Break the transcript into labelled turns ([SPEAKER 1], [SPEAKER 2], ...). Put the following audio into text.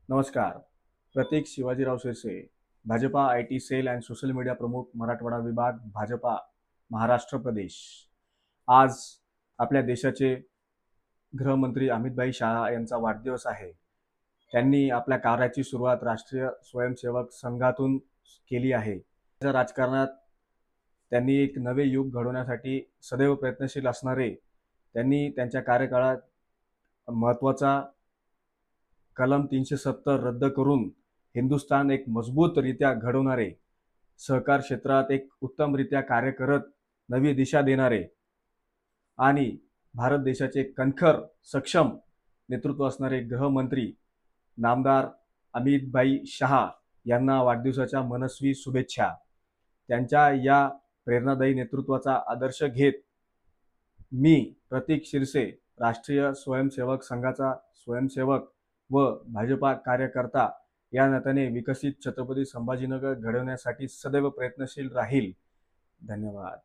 [SPEAKER 1] नमस्कार. Pratik Shivajirao Shirse, Bhajpa IT cell and social media प्रमुख, मराठवाडा विभाग, भाजपा, महाराष्ट्र प्रदेश. आज आपल्या देशाचे गृहमंत्री अमितभाई शहा यांचा वाढदिवस आहे. त्यांनी आपल्या कार्याची सुरुवात राष्ट्रीय स्वयंसेवक संघातून केली आहे. या राजकारणात त्यांनी एक नवे युग घडवण्यासाठी सदैव प्रयत्नशील असणारे, त्यांनी त्यांच्या कार्यकाळात महत्त्वाचा कलम 370 रद्द करून हिंदुस्थान एक मजबूतरित्या घडवणारे, सहकार क्षेत्रात एक उत्तमरित्या कार्य करत नवी दिशा देणारे आणि भारत देशाचे कणखर सक्षम नेतृत्व असणारे गृहमंत्री नामदार अमितभाई शहा यांना वाढदिवसाच्या मनस्वी शुभेच्छा. त्यांच्या या प्रेरणादायी नेतृत्वाचा आदर्श घेत मी प्रतीक शिरसे, राष्ट्रीय स्वयंसेवक संघाचा स्वयंसेवक व भाजपा कार्यकर्ता या नात्याने विकसित छत्रपती संभाजीनगर घडवण्यासाठी सदैव प्रयत्नशील राहील. धन्यवाद.